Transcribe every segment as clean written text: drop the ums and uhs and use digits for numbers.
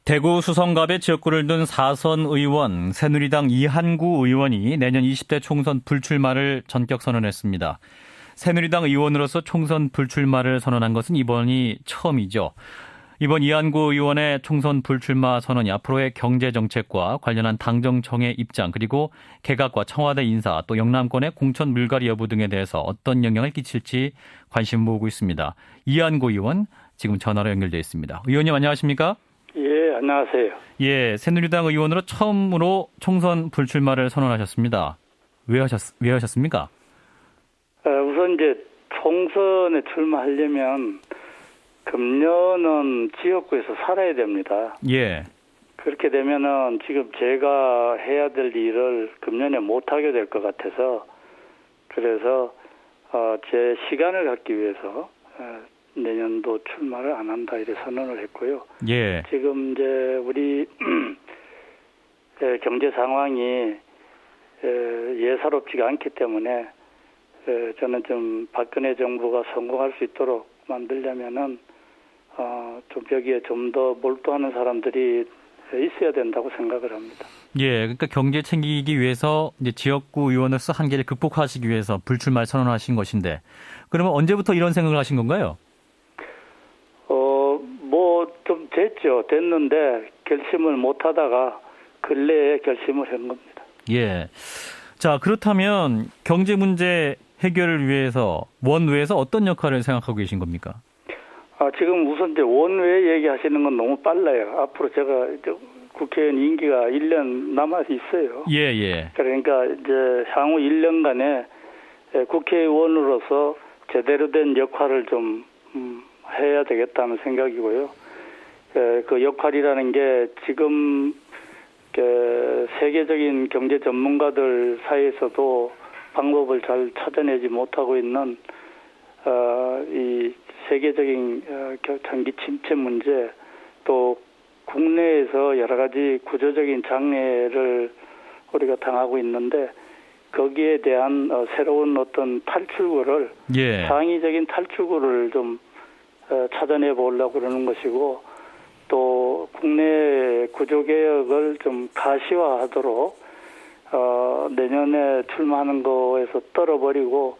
대구 수성갑에 지역구를 둔 4선 의원 새누리당 이한구 의원이 내년 20대 총선 불출마를 전격 선언했습니다. 새누리당 의원으로서 총선 불출마를 선언한 것은 이번이 처음이죠. 이번 이한구 의원의 총선 불출마 선언이 앞으로의 경제정책과 관련한 당정청의 입장 그리고 개각과 청와대 인사 또 영남권의 공천 물갈이 여부 등에 대해서 어떤 영향을 끼칠지 관심 모으고 있습니다. 이한구 의원 지금 전화로 연결되어 있습니다. 의원님 안녕하십니까? 예, 안녕하세요. 예, 새누리당 의원으로 처음으로 총선 불출마를 선언하셨습니다. 왜 하셨습니까? 우선 이제 총선에 출마하려면 금년은 지역구에서 살아야 됩니다. 예. 그렇게 되면은 지금 제가 해야 될 일을 금년에 못하게 될 것 같아서 그래서 제 시간을 갖기 위해서 내년도 출마를 안 한다 이렇게 선언을 했고요. 예. 지금 이제 우리 경제 상황이 예사롭지가 않기 때문에 저는 좀 박근혜 정부가 성공할 수 있도록 만들려면은 좀 여기에 좀 더 몰두하는 사람들이 있어야 된다고 생각을 합니다. 예, 그러니까 경제 챙기기 위해서 이제 지역구 의원으로서 한계를 극복하시기 위해서 불출마를 선언하신 것인데, 그러면 언제부터 이런 생각을 하신 건가요? 뭐 좀 됐는데 결심을 못 하다가 근래에 결심을 한 겁니다. 예. 자, 그렇다면 경제 문제 해결을 위해서 원외에서 어떤 역할을 생각하고 계신 겁니까? 지금 우선 이제 원외 얘기하시는 건 너무 빨라요. 앞으로 제가 국회의원 임기가 1년 남아 있어요. 예, 예. 그러니까 이제 향후 1년간에 국회의원으로서 제대로 된 역할을 좀 해야 되겠다는 생각이고요. 그 역할이라는 게 지금 세계적인 경제 전문가들 사이에서도 방법을 잘 찾아내지 못하고 있는 이 세계적인 경기 침체 문제 또 국내에서 여러 가지 구조적인 장애를 우리가 당하고 있는데 거기에 대한 새로운 어떤 탈출구를 예. 창의적인 탈출구를 좀 찾아내 보려고 그러는 것이고 또 국내 구조개혁을 좀 가시화하도록 내년에 출마하는 거에서 떨어버리고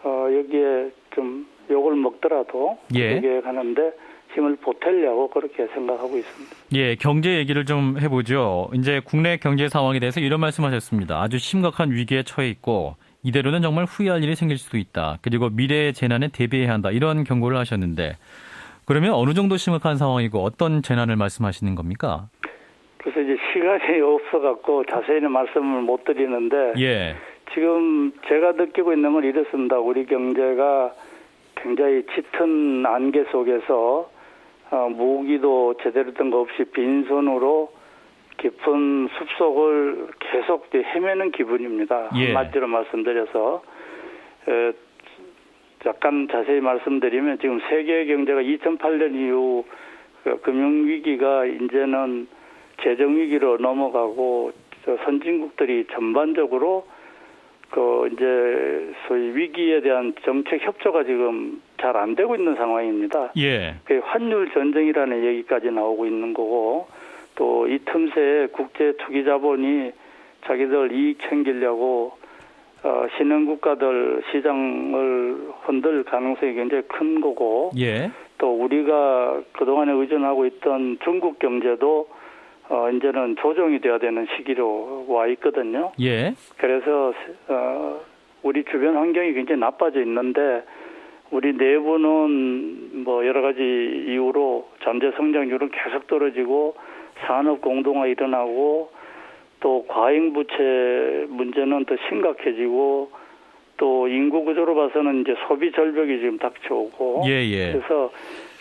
여기에 좀 욕을 먹더라도 예. 구조개혁하는데 힘을 보태려고 그렇게 생각하고 있습니다. 예, 경제 얘기를 좀 해보죠. 이제 국내 경제 상황에 대해서 이런 말씀하셨습니다. 아주 심각한 위기에 처해 있고 이대로는 정말 후회할 일이 생길 수도 있다. 그리고 미래의 재난에 대비해야 한다. 이런 경고를 하셨는데 그러면 어느 정도 심각한 상황이고 어떤 재난을 말씀하시는 겁니까? 그래서 이제 시간이 없어갖고 자세히는 말씀을 못 드리는데 예. 지금 제가 느끼고 있는 건 이렇습니다. 우리 경제가 굉장히 짙은 안개 속에서 무기도 제대로 된 거 없이 빈손으로 깊은 숲속을 계속 헤매는 기분입니다. 예. 한마디로 말씀드려서 약간 자세히 말씀드리면 지금 세계 경제가 2008년 이후 금융위기가 이제는 재정위기로 넘어가고 선진국들이 전반적으로 이제 소위 위기에 대한 정책 협조가 지금 잘 안 되고 있는 상황입니다. 예. 환율 전쟁이라는 얘기까지 나오고 있는 거고 또 이 틈새에 국제 투기 자본이 자기들 이익 챙기려고 신흥 국가들 시장을 흔들 가능성이 굉장히 큰 거고 예. 또 우리가 그동안에 의존하고 있던 중국 경제도 이제는 조정이 돼야 되는 시기로 와 있거든요. 예. 그래서 우리 주변 환경이 굉장히 나빠져 있는데 우리 내부는 뭐 여러 가지 이유로 잠재 성장률은 계속 떨어지고 산업 공동화 일어나고 또 과잉 부채 문제는 더 심각해지고 또 인구 구조로 봐서는 이제 소비 절벽이 지금 닥쳐오고 예. 그래서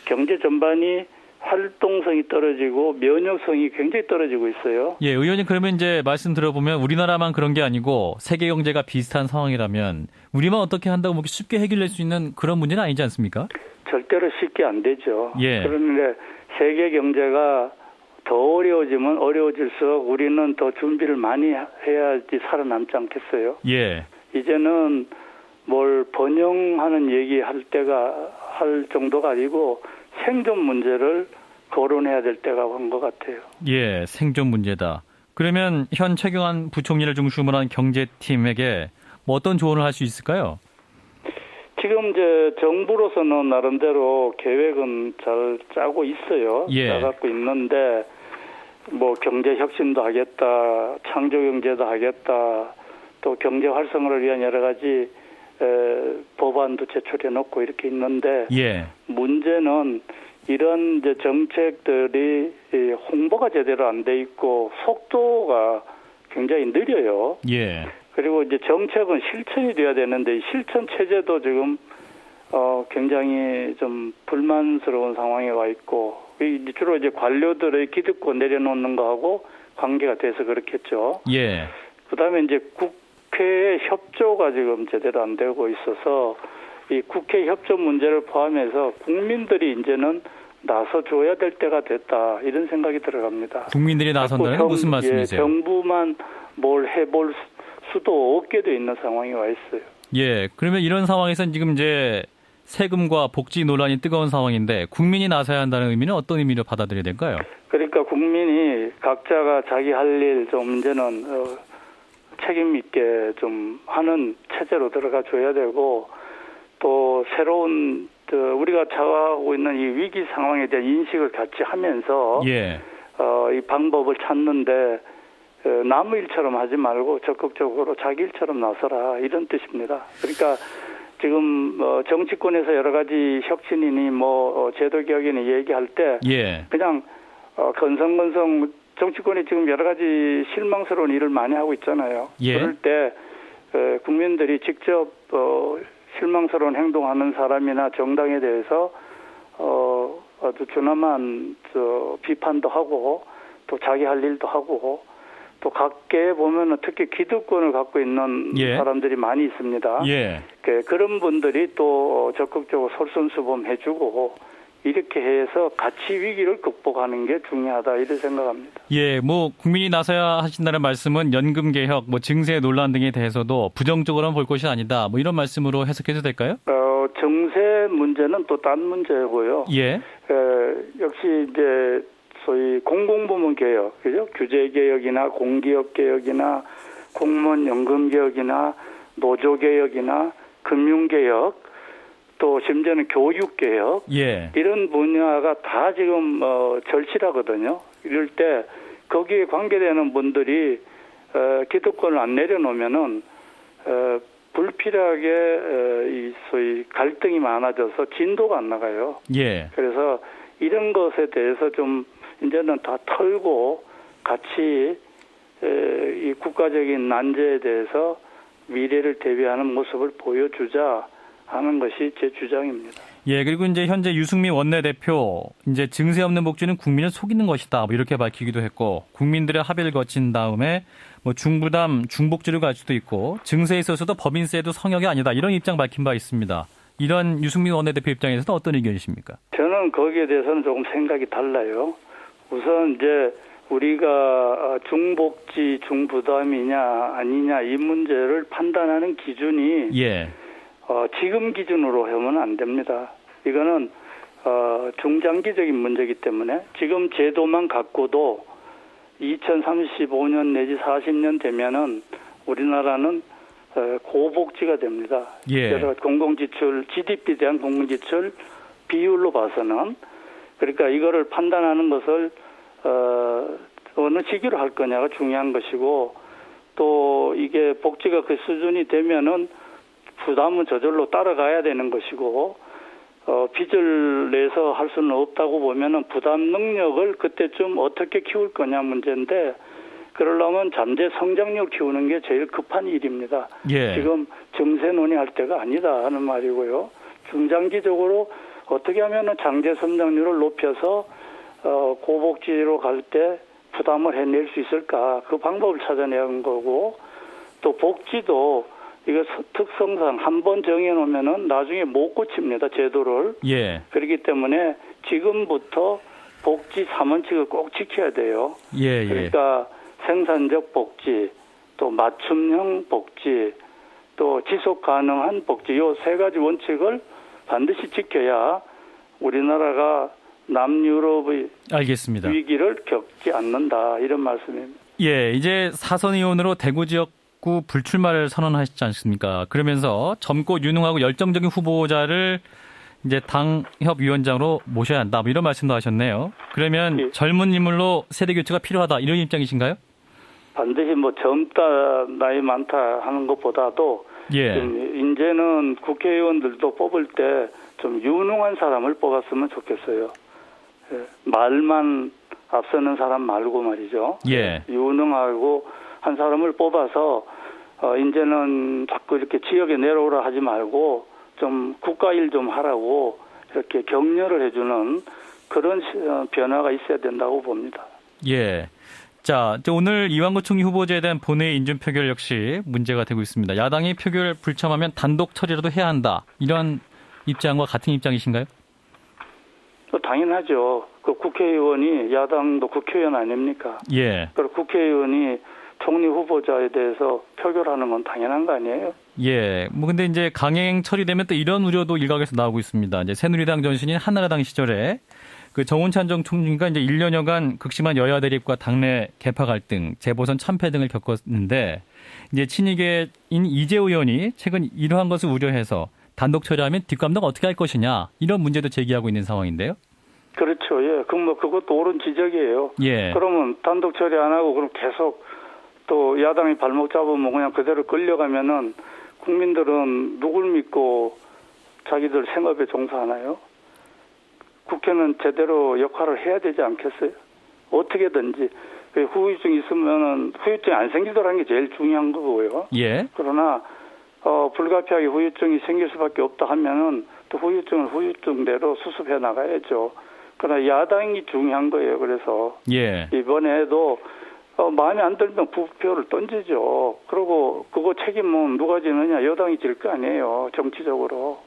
경제 전반이 활동성이 떨어지고 면역성이 굉장히 떨어지고 있어요. 예, 의원님 그러면 이제 말씀 들어보면 우리나라만 그런 게 아니고 세계 경제가 비슷한 상황이라면 우리만 어떻게 한다고 뭐 쉽게 해결될 수 있는 그런 문제는 아니지 않습니까? 절대로 쉽게 안 되죠. 예. 그런데 세계 경제가 더 어려워지면 어려워질수록 우리는 더 준비를 많이 해야지 살아남지 않겠어요? 예. 이제는 뭘 번영하는 얘기할 때가 할 정도가 아니고 생존 문제를 거론해야 될 때가 온 것 같아요. 예, 생존 문제다. 그러면 현 최경환 부총리를 중심으로 한 경제팀에게 뭐 어떤 조언을 할 수 있을까요? 지금 이제 정부로서는 나름대로 계획은 잘 짜고 있어요. 예. 짜갖고 있는데 뭐 경제 혁신도 하겠다, 창조 경제도 하겠다, 또 경제 활성화를 위한 여러 가지 법안도 제출해 놓고 이렇게 있는데 예. 문제는 이런 이제 정책들이 홍보가 제대로 안 돼 있고 속도가 굉장히 느려요. 예. 그리고 이제 정책은 실천이 돼야 되는데 실천 체제도 지금 굉장히 좀 불만스러운 상황에 와 있고 주로 이제 관료들의 기득권 내려놓는 거하고 관계가 돼서 그렇겠죠. 예. 그다음에 이제 국회의 협조가 지금 제대로 안 되고 있어서 이 국회 협조 문제를 포함해서 국민들이 이제는 나서줘야 될 때가 됐다 이런 생각이 들어갑니다. 국민들이 나선다는 건 무슨 말씀이세요? 정부만 뭘 해볼 수도 없게 돼 있는 상황이 와 있어요. 예. 그러면 이런 상황에서는 지금 이제 세금과 복지 논란이 뜨거운 상황인데 국민이 나서야 한다는 의미는 어떤 의미로 받아들여야 될까요? 그러니까 국민이 각자가 자기 할 일 좀 이제는 책임 있게 좀 하는 체제로 들어가 줘야 되고 또 새로운 우리가 처하고 있는 이 위기 상황에 대한 인식을 같이 하면서 예. 이 방법을 찾는데 남의 일처럼 하지 말고 적극적으로 자기 일처럼 나서라 이런 뜻입니다. 그러니까 지금 정치권에서 여러 가지 혁신이니 제도 개혁이니 얘기할 때 예. 그냥 건성건성 정치권이 지금 여러 가지 실망스러운 일을 많이 하고 있잖아요. 예. 그럴 때 국민들이 직접 실망스러운 행동하는 사람이나 정당에 대해서 아주 준엄한 비판도 하고 또 자기 할 일도 하고 또 각계에 보면은 특히 기득권을 갖고 있는 예. 사람들이 많이 있습니다. 예. 그런 분들이 또 적극적으로 솔선수범해주고 이렇게 해서 같이 위기를 극복하는 게 중요하다 이렇게 생각합니다. 예, 뭐 국민이 나서야 하신다는 말씀은 연금 개혁, 뭐 증세 논란 등에 대해서도 부정적으로는 볼 것이 아니다. 뭐 이런 말씀으로 해석해도 될까요? 증세 문제는 또 딴 문제고요. 예. 역시 이제 소위 공공부문 개혁, 그죠? 규제 개혁이나 공기업 개혁이나 공무원 연금 개혁이나 노조 개혁이나 금융 개혁, 또 심지어는 교육 개혁, 예. 이런 분야가 다 지금 절실하거든요. 이럴 때 거기에 관계되는 분들이 기득권을 안 내려놓으면은 불필요하게 이 소위 갈등이 많아져서 진도가 안 나가요. 예. 그래서 이런 것에 대해서 좀 이제는 다 털고 같이 이 국가적인 난제에 대해서 미래를 대비하는 모습을 보여주자 하는 것이 제 주장입니다. 예, 그리고 이제 현재 유승민 원내대표 이제 증세 없는 복지는 국민을 속이는 것이다. 뭐 이렇게 밝히기도 했고 국민들의 합의를 거친 다음에 뭐 중부담 중복지를 갈 수도 있고 증세에 있어서도 법인세도 성역이 아니다. 이런 입장 밝힌 바 있습니다. 이런 유승민 원내대표 입장에서는 어떤 의견이십니까? 저는 거기에 대해서는 조금 생각이 달라요. 우선 이제 우리가 중복지 중부담이냐 아니냐 이 문제를 판단하는 기준이 예. 지금 기준으로 하면 안 됩니다. 이거는 중장기적인 문제이기 때문에 지금 제도만 갖고도 2035년 내지 40년 되면은 우리나라는 고복지가 됩니다. 예. 여러 공공지출, GDP에 대한 공공지출 비율로 봐서는 그러니까 이거를 판단하는 것을 어느 시기로 할 거냐가 중요한 것이고 또 이게 복지가 그 수준이 되면은 부담은 저절로 따라가야 되는 것이고 빚을 내서 할 수는 없다고 보면은 부담 능력을 그때쯤 어떻게 키울 거냐 문제인데 그러려면 잠재 성장력 키우는 게 제일 급한 일입니다. 예. 지금 증세 논의할 때가 아니다 하는 말이고요. 중장기적으로 어떻게 하면은 잠재 성장률을 높여서 고복지로 갈 때 부담을 해낼 수 있을까 그 방법을 찾아내야 하는 거고 또 복지도 이거 특성상 한번 정해놓으면은 나중에 못 고칩니다 제도를. 예. 그렇기 때문에 지금부터 복지 3원칙을 꼭 지켜야 돼요. 예. 예. 그러니까 생산적 복지, 또 맞춤형 복지, 또 지속 가능한 복지 이 세 가지 원칙을 반드시 지켜야 우리나라가 남유럽의 알겠습니다. 위기를 겪지 않는다 이런 말씀입니다. 예, 이제 사선 의원으로 대구 지역구 불출마를 선언하셨지 않습니까? 그러면서 젊고 유능하고 열정적인 후보자를 이제 당협위원장으로 모셔야 한다. 뭐 이런 말씀도 하셨네요. 그러면 예. 젊은 인물로 세대 교체가 필요하다. 이런 입장이신가요? 반드시 뭐 젊다 나이 많다 하는 것보다도 예. 좀 이제는 국회의원들도 뽑을 때 좀 유능한 사람을 뽑았으면 좋겠어요. 예, 말만 앞서는 사람 말고 말이죠. 예. 유능하고 한 사람을 뽑아서 이제는 자꾸 이렇게 지역에 내려오라 하지 말고 좀 국가 일 좀 하라고 이렇게 격려를 해주는 그런 변화가 있어야 된다고 봅니다. 예. 자, 오늘 이완구 총리 후보자에 대한 본회의 인준 표결 역시 문제가 되고 있습니다. 야당이 표결 불참하면 단독 처리라도 해야 한다. 이런 입장과 같은 입장이신가요? 당연하죠. 그 국회의원이 야당도 국회의원 아닙니까? 예. 그리고 국회의원이 총리 후보자에 대해서 표결하는 건 당연한 거 아니에요? 예. 뭐 근데 이제 강행 처리되면 또 이런 우려도 일각에서 나오고 있습니다. 이제 새누리당 전신인 한나라당 시절에 그 정운찬 전 총리가 이제 1년여간 극심한 여야 대립과 당내 개파 갈등, 재보선 참패 등을 겪었는데 이제 친이계인 이재 의원이 최근 이러한 것을 우려해서 단독 처리하면 뒷감당 어떻게 할 것이냐 이런 문제도 제기하고 있는 상황인데요. 그렇죠. 예. 그것도 옳은 지적이에요. 예. 그러면 단독 처리 안 하고 그럼 계속 또 야당이 발목 잡으면 그냥 그대로 끌려가면은 국민들은 누굴 믿고 자기들 생업에 종사하나요? 국회는 제대로 역할을 해야 되지 않겠어요? 어떻게든지 후유증이 있으면은 후유증이 안 생기도록 하는 게 제일 중요한 거고요. 예. 그러나 불가피하게 후유증이 생길 수밖에 없다 하면은 또 후유증을 후유증대로 수습해 나가야죠. 그러나 야당이 중요한 거예요. 그래서 예. 이번에도 마음에 안 들면 부표를 던지죠. 그리고 그거 책임은 누가 지느냐? 여당이 질 거 아니에요. 정치적으로.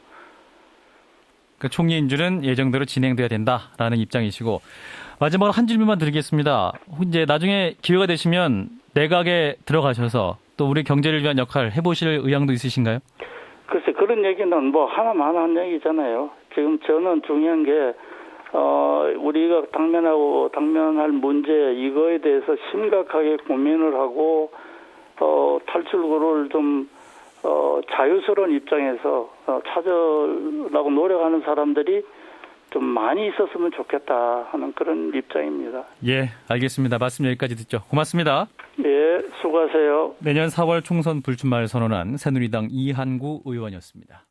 그 총리 인준은 예정대로 진행돼야 된다라는 입장이시고 마지막으로 한 질문만 드리겠습니다. 이제 나중에 기회가 되시면 내각에 들어가셔서 또 우리 경제를 위한 역할 해보실 의향도 있으신가요? 글쎄 그런 얘기는 뭐 하나만 한 얘기잖아요. 지금 저는 중요한 게 우리가 당면할 문제 이거에 대해서 심각하게 고민을 하고 탈출구를 좀 자유스러운 입장에서 찾으려고 노력하는 사람들이 좀 많이 있었으면 좋겠다 하는 그런 입장입니다. 예, 알겠습니다. 말씀 여기까지 듣죠. 고맙습니다. 예, 수고하세요. 내년 4월 총선 불출마를 선언한 새누리당 이한구 의원이었습니다.